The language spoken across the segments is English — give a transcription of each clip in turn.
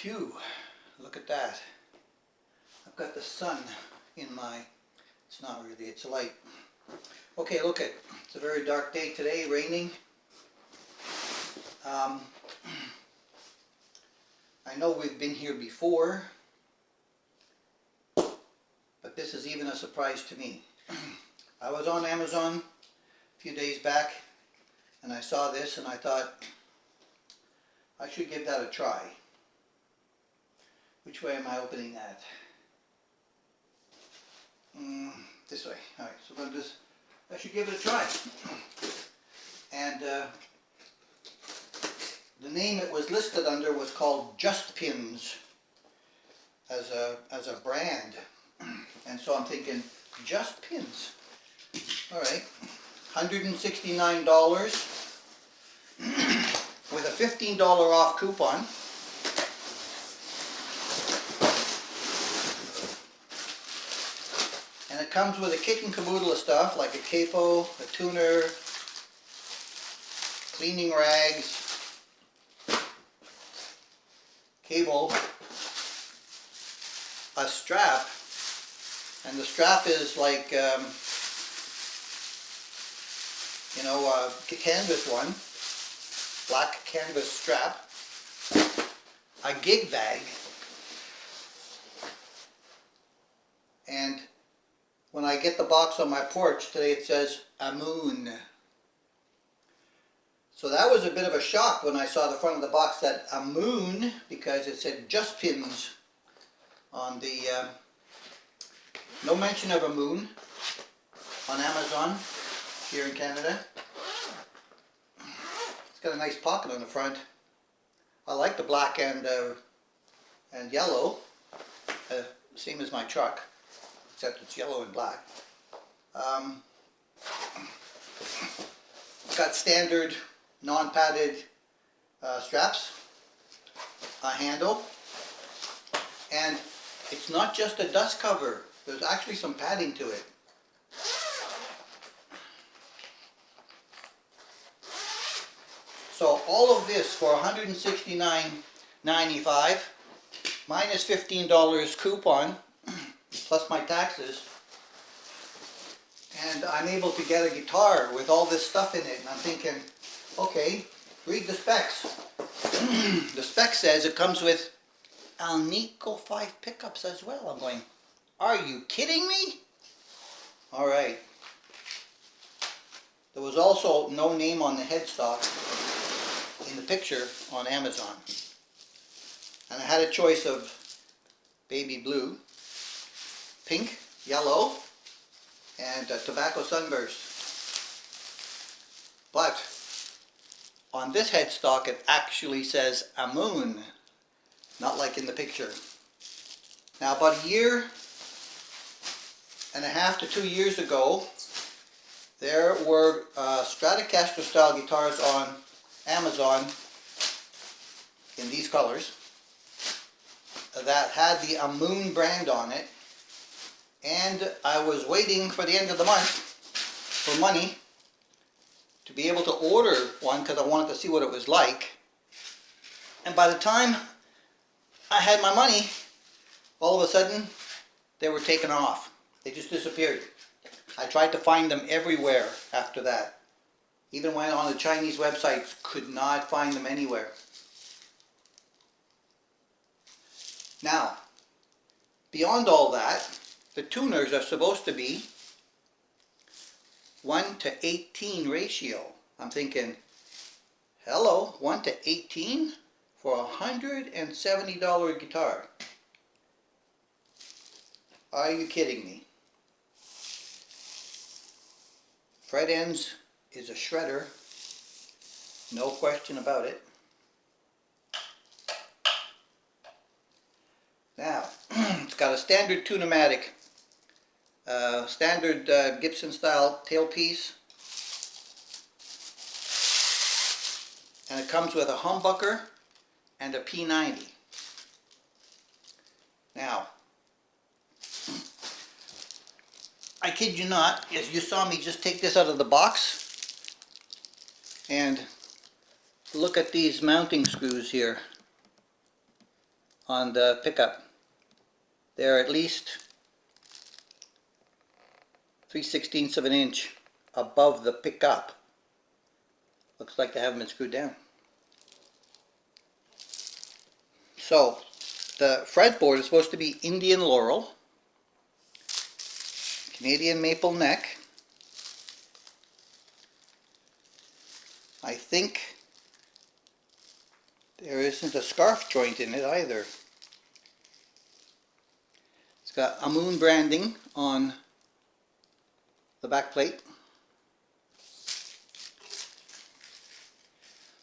Phew, look at that. I've got the sun in my, it's not really, it's light. Okay, look at, it's a very dark day today, raining. I know we've been here before, but this is even a surprise to me. I was on Amazon a few days back and I saw this and I thought I should give that a try. Which way am I opening that? This way. Alright, so I'm just, I should give it a try. And the name it was listed under was called Just Pins as a brand. And so I'm thinking, Just Pins. Alright, $169 with a $15 off coupon. And it comes with a kit and caboodle of stuff like a capo, a tuner, cleaning rags, cable, a strap, and the strap is like, you know, a canvas one, black canvas strap, a gig bag, and when I get the box on my porch today it says AMMOON. So that was a bit of a shock when I saw the front of the box that AMMOON, because it said Just Pins on the, no mention of AMMOON on Amazon here in Canada. It's got a nice pocket on the front. I like the black and yellow, same as my truck, except it's yellow and black. It's got standard non-padded straps, a handle, and it's not just a dust cover. There's actually some padding to it. So all of this for $169.95 minus $15 coupon plus my taxes, and I'm able to get a guitar with all this stuff in it. And I'm thinking, okay, read the specs. The spec says it comes with Alnico 5 pickups as well. I'm going, are you kidding me? Alright. There was also no name on the headstock in the picture on Amazon. And I had a choice of baby blue, pink, yellow, and tobacco sunburst. But on this headstock it actually says AMMOON, not like in the picture. Now about a year and a half to 2 years ago, there were Stratocaster style guitars on Amazon in these colors that had the AMMOON brand on it, and I was waiting for the end of the month for money to be able to order one because I wanted to see what it was like. And by the time I had my money, all of a sudden they were taken off. They just disappeared. I tried to find them everywhere after that. Even went on the Chinese websites, could not find them anywhere. Now, beyond all that, the tuners are supposed to be 1:18 ratio. I'm thinking, hello, 1:18 for a $170 guitar. Are you kidding me? Fret ends is a shredder, no question about it. Now, it's got a standard Tune-o-matic, standard Gibson style tailpiece, and it comes with a humbucker and a P90. Now, I kid you not, as you saw me just take this out of the box and look at these mounting screws here. on the pickup. They're at least 3/16 of an inch above the pickup. Looks like they haven't been screwed down. So the fretboard is supposed to be Indian laurel, Canadian maple neck. I think there isn't a scarf joint in it either. It's got AMMOON branding on the back plate.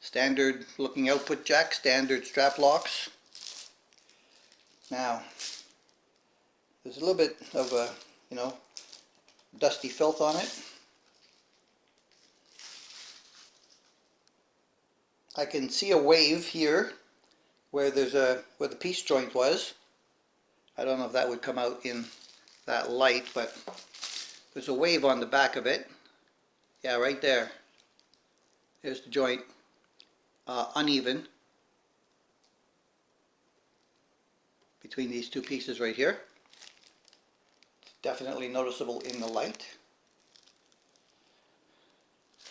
Standard looking output jack, standard strap locks. Now, there's a little bit of a, dusty filth on it. I can see a wave here where where the piece joint was. I don't know if that would come out in that light, but there's a wave on the back of it. Yeah, right there. There's the joint. Uneven between these two pieces right here. It's definitely noticeable in the light.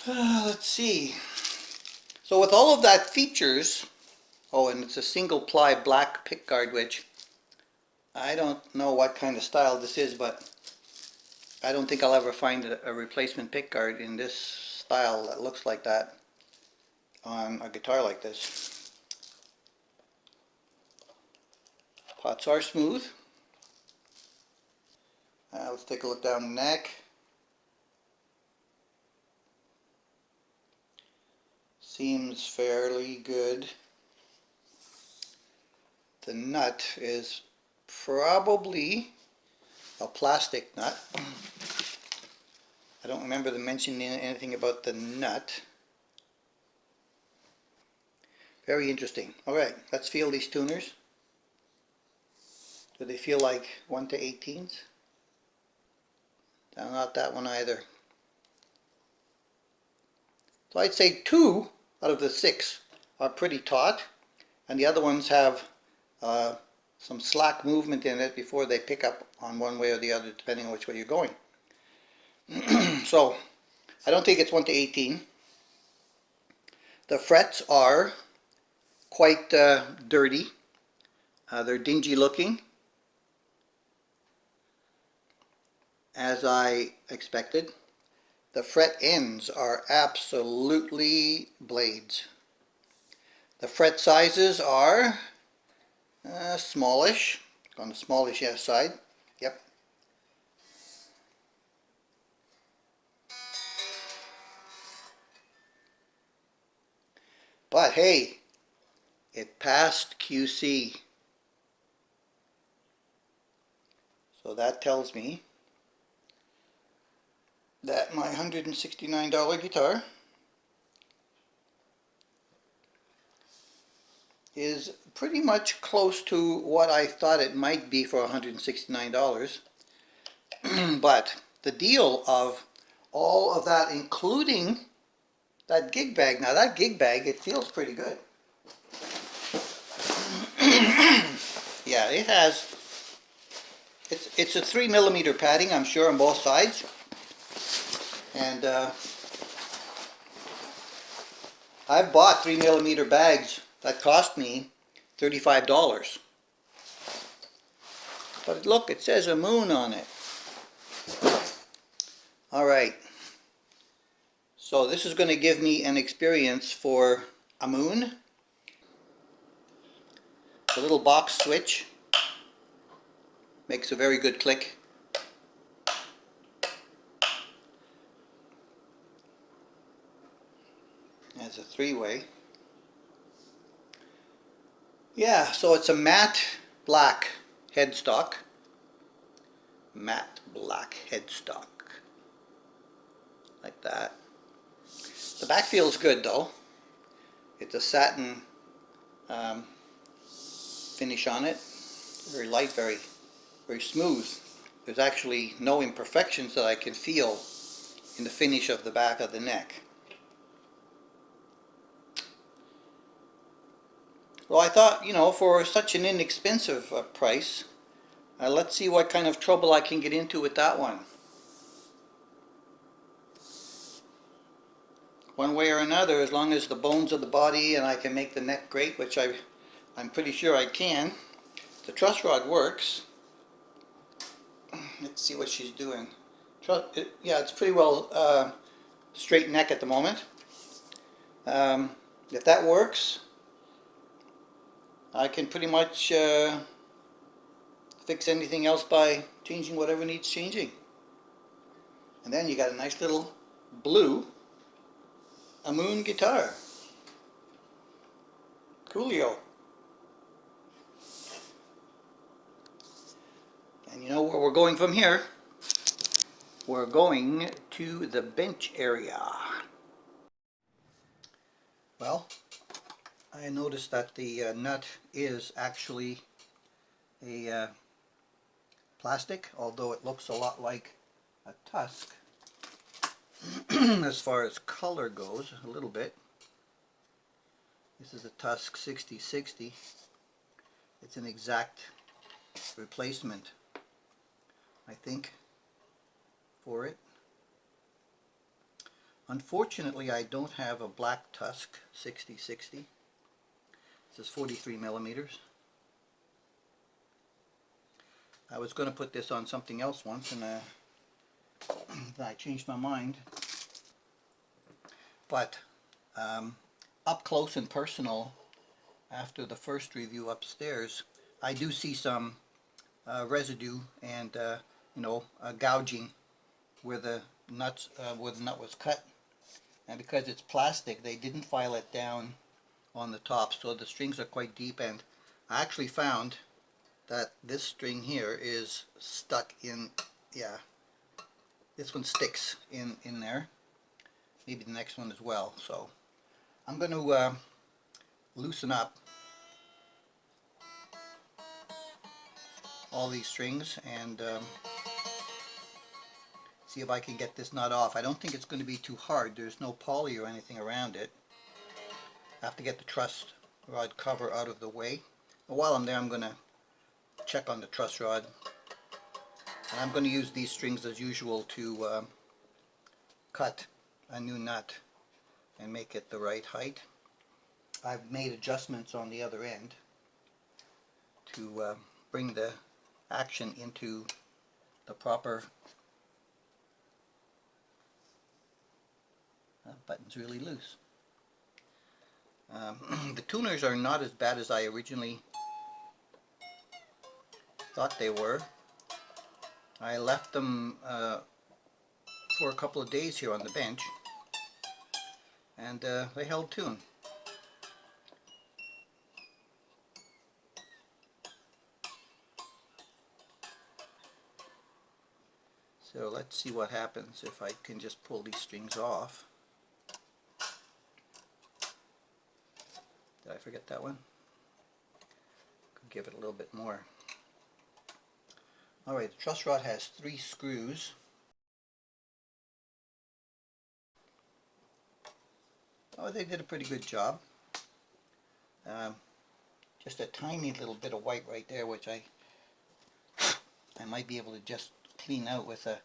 Let's see. So with all of that features, oh, and it's a single ply black pickguard, which I don't know what kind of style this is, but I don't think I'll ever find a replacement pickguard in this style that looks like that on a guitar like this. Pots are smooth. Let's take a look down the neck. Seems fairly good. The nut is probably a plastic nut. I don't remember them mentioning anything about the nut. Very interesting. Alright, let's feel these tuners. Do they feel like 1/18? No, not that one either. So I'd say 2 out of the 6 are pretty taut, and the other ones have some slack movement in it before they pick up on one way or the other, depending on which way you're going. So I don't think it's 1/18. The frets are quite dirty. They're dingy looking, as I expected. The fret ends are absolutely blades. The fret sizes are smallish, on the smallish side. Yep. But hey, it passed QC. So that tells me that my $169 guitar is pretty much close to what I thought it might be for $169. But the deal of all of that, including that gig bag, now that gig bag, it feels pretty good. Yeah, it has, it's a 3mm padding, I'm sure, on both sides. And I've bought 3mm bags that cost me $35. But look, it says AMMOON on it. Alright, so this is going to give me an experience for AMMOON. The little box switch makes a very good click. As a 3-way. Yeah, so it's a matte black headstock. Matte black headstock. Like that. The back feels good though. It's a satin finish on it. Very light, very smooth. There's actually no imperfections that I can feel in the finish of the back of the neck. Well, I thought, you know, for such an inexpensive price, let's see what kind of trouble I can get into with that one. One way or another, as long as the bones of the body and I can make the neck great, which I'm pretty sure I can. The truss rod works. Let's see what she's doing. Yeah, it's pretty well straight neck at the moment. If that works, I can pretty much fix anything else by changing whatever needs changing. And then you got a nice little blue AMMOON guitar. Coolio. And you know where we're going from here? We're going to the bench area. Well, I noticed that the nut is actually a plastic, although it looks a lot like a tusk as far as color goes, a little bit. This is a Tusk 6060. It's an exact replacement, I think, for it. Unfortunately, I don't have a black Tusk 6060. This is 43 millimeters. I was going to put this on something else once, and I changed my mind. But up close and personal, after the first review upstairs, I do see some residue and you know, gouging where the nut was cut. And because it's plastic, they didn't file it down on the top, so the strings are quite deep. And I actually found that this string here is stuck in, yeah, this one sticks in there. Maybe the next one as well. So I'm going to loosen up all these strings and see if I can get this nut off. I don't think it's going to be too hard. There's no poly or anything around it. I have to get the truss rod cover out of the way. And while I'm there, I'm going to check on the truss rod. And I'm going to use these strings as usual to cut a new nut and make it the right height. I've made adjustments on the other end to bring the action into the proper button's really loose. The tuners are not as bad as I originally thought they were. I left them for a couple of days here on the bench, and they held tune. So let's see what happens if I can just pull these strings off. Did I forget that one? Could give it a little bit more. Alright, the truss rod has 3 screws. Oh, they did a pretty good job. Just a tiny little bit of white right there, which I might be able to just clean out with a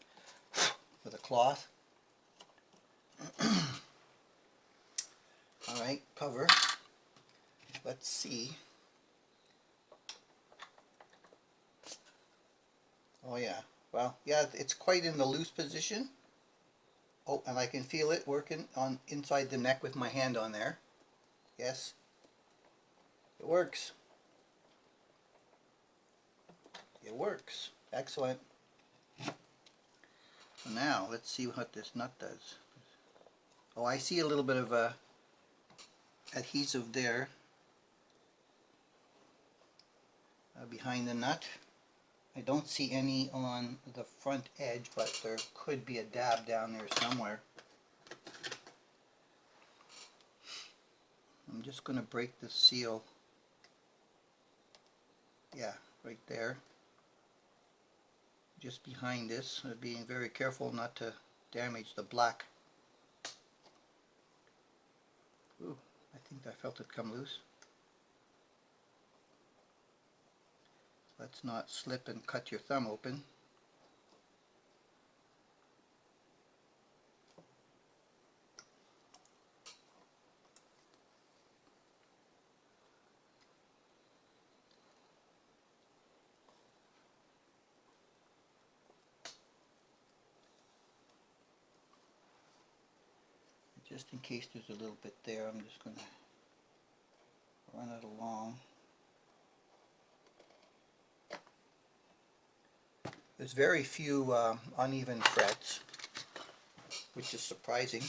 cloth. Alright, cover. Let's see. Oh yeah, well, yeah, it's quite in the loose position. Oh, and I can feel it working on inside the neck with my hand on there. Yes, it works. It works. Excellent. So now, let's see what this nut does. Oh, I see a little bit of adhesive there behind the nut. I don't see any on the front edge, but there could be a dab down there somewhere. I'm just going to break the seal. Yeah, right there. Just behind this, being very careful not to damage the black. Ooh, I think I felt it come loose. Let's not slip and cut your thumb open. Just in case there's a little bit there, I'm just going to run it along. There's very few uneven frets, which is surprising.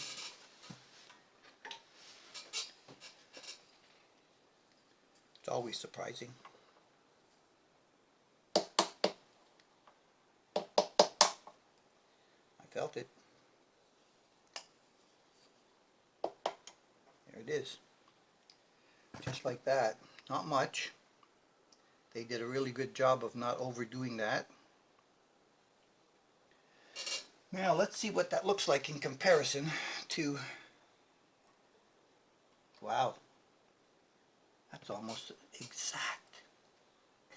It's always surprising. I felt it. There it is. Just like that. Not much. They did a really good job of not overdoing that. Now let's see what that looks like in comparison to... Wow. That's almost exact.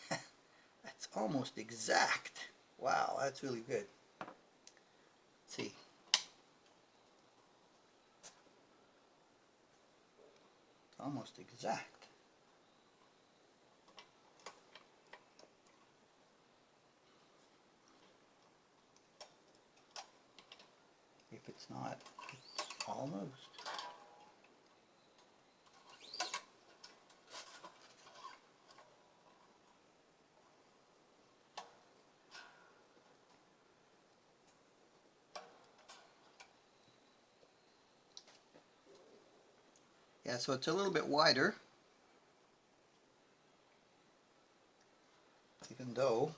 That's almost exact. Wow, that's really good. Let's see. It's almost exact. If it's not, it's almost. Yeah, so it's a little bit wider, even though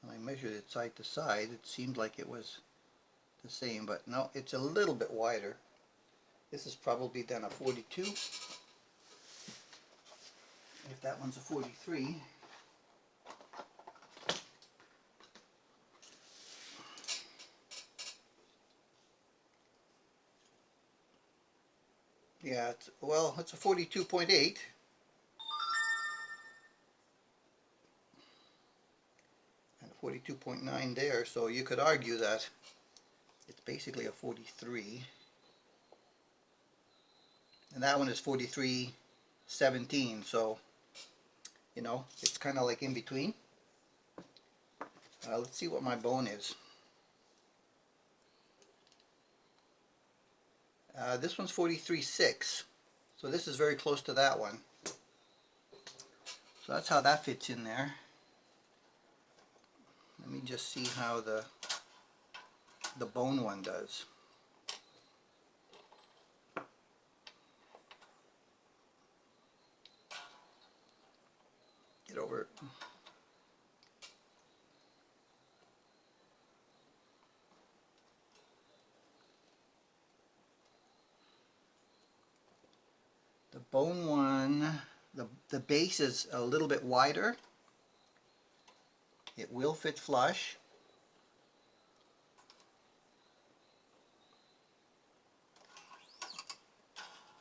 when I measured it side to side, it seemed like it was the same, but no, it's a little bit wider. This is probably then a 42. If that one's a 43. Yeah, it's a 42.8. And a 42.9 there, so you could argue that it's basically a 43. And that one is 43.17, so, you know, it's kind of like in between. Let's see what my bone is. This one's 43.6, so this is very close to that one. So that's how that fits in there. Let me just see how the bone one does. Get over it. The bone one, the base is a little bit wider. It will fit flush.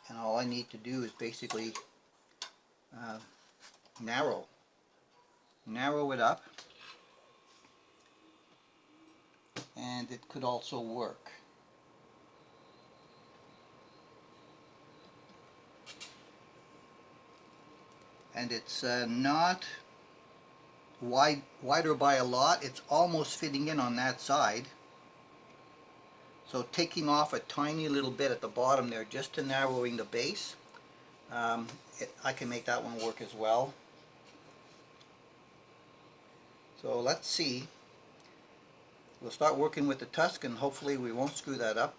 And all I need to do is basically narrow it up, and it could also work. And it's not wider by a lot. It's almost fitting in on that side. So taking off a tiny little bit at the bottom there just to narrowing the base, I can make that one work as well. So let's see. We'll start working with the tusk, and hopefully we won't screw that up,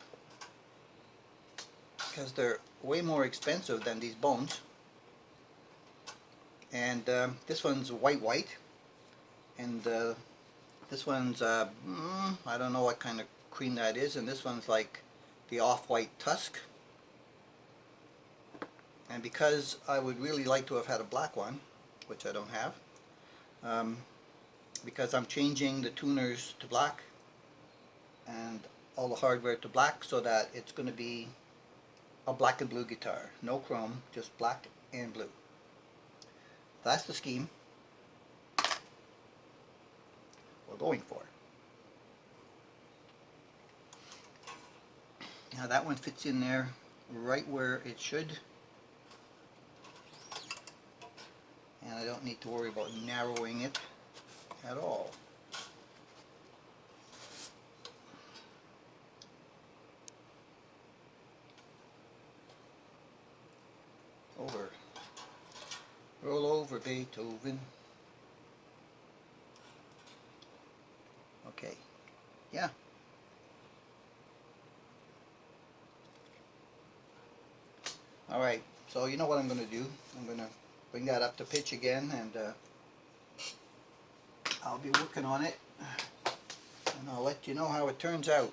because they're way more expensive than these bones. And this one's white, and this one's I don't know what kind of cream that is, and this one's like the off-white tusk. And because I would really like to have had a black one, which I don't have, because I'm changing the tuners to black and all the hardware to black, so that it's going to be a black and blue guitar. No chrome, just black and blue. That's the scheme. we're going for. Now that one fits in there right where it should. And I don't need to worry about narrowing it at all. Over. Roll over, Beethoven. Okay. Yeah. Alright, so you know what I'm going to do. I'm going to bring that up to pitch again, and I'll be working on it, and I'll let you know how it turns out.